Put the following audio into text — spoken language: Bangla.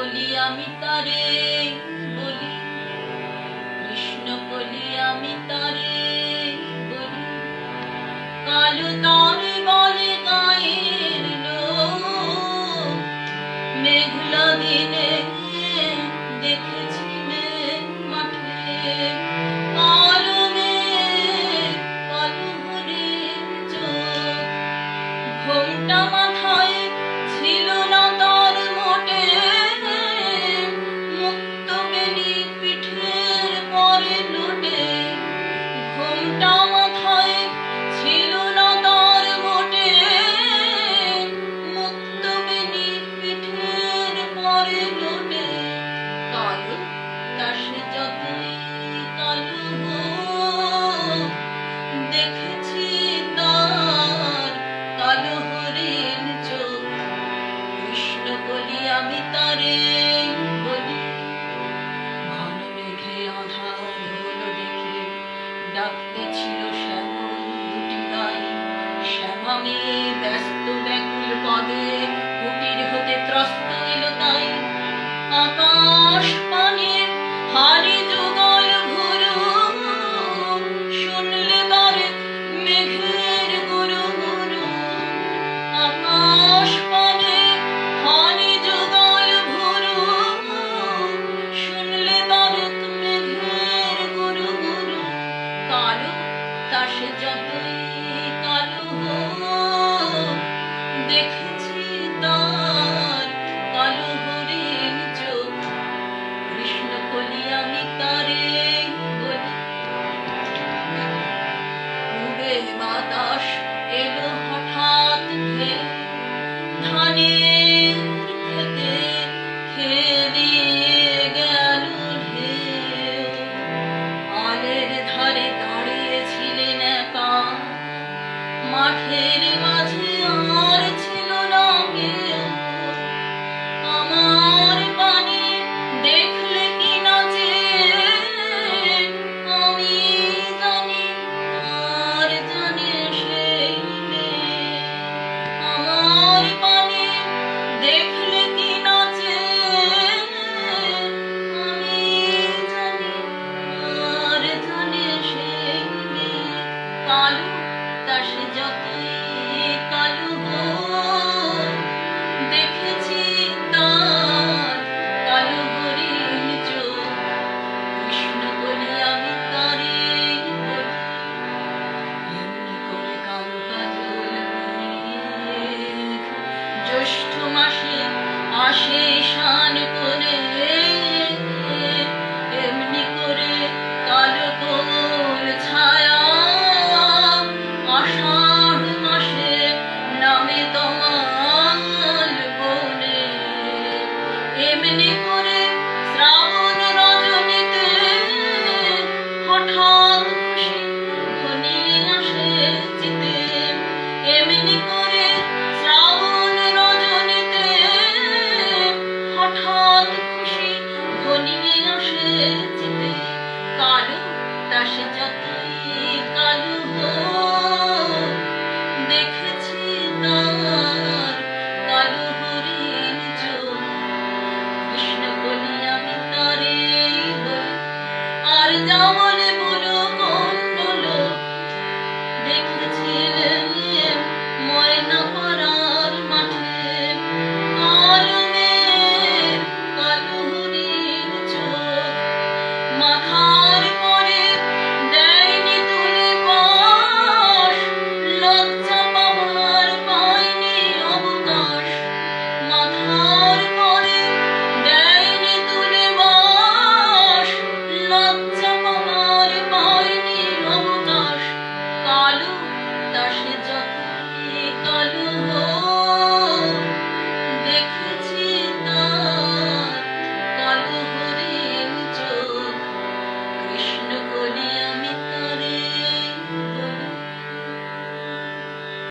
কলি আমি তারে বলি, কৃষ্ণ কলি আমি তারে বলি। কালু তারে বলে গায়ের লোক, মেঘলা দিনে দেখেছিলেন মাঠে কালো মেঘ, কালো হরিণ চোখ। ঘোমটা মাথায় ছিল না তার মোটে, মুক্ত বেনি পিঠের পরে লোটে। ঘোমটা মাথায় ছিল না তার মোটে, মুক্ত বেনি পিঠের পরে লোটে। কালো তাসে যতই কালো হোক, দেখেছি তার কালো হরিণ চোখ। কৃষ্ণ বলি আমি তারে বলি। ঘন মেঘে আঁধার হলো দেখে, ডাকতেছিল শ্যামল দুটি গাই। শ্যামা মেয়ে ব্যস্ত ব্যাকুল পদে, কুটির হতে ত্রস্ত এলো তাই। আকাশ পানে হারি যুগল ভুরু, শুনলে বারে মেঘের গুরু গুরু। আকাশ পানে হারি যুগল ভুরু, শুনলে বারে মেঘের গুরু গুরু। কালো তাসে যতই কালো হোক, দেখেছি তার কালো হরিণ চোখ। কৃষ্ণ বলি আমি তারে বলি। পূবে বাতাস এলো হঠাৎ ধেয়ে, ধানের খেতে খেয়ে দিয়ে গেল ঢেউ। আলের ধারে দাঁড়িয়েছিলেন একা, মাঠের মাঝে আর ছিল না কেউ। আমার পানে দেখলে কি নাচে, আমি জানি আর জানে সেই মেয়ে। আমার পানে দেখলে কি নাচে, আমি জানি আর জানে সেই মেয়ে। কালো তাসে যতই কালো হোক, দেখেছি তার কালো হরিণ চোখ। কৃষ্ণ বলি আমি তারে বলি। এমনি করে কালো কাজল মেঘ, জ্যৈষ্ঠ মাসে আসে শান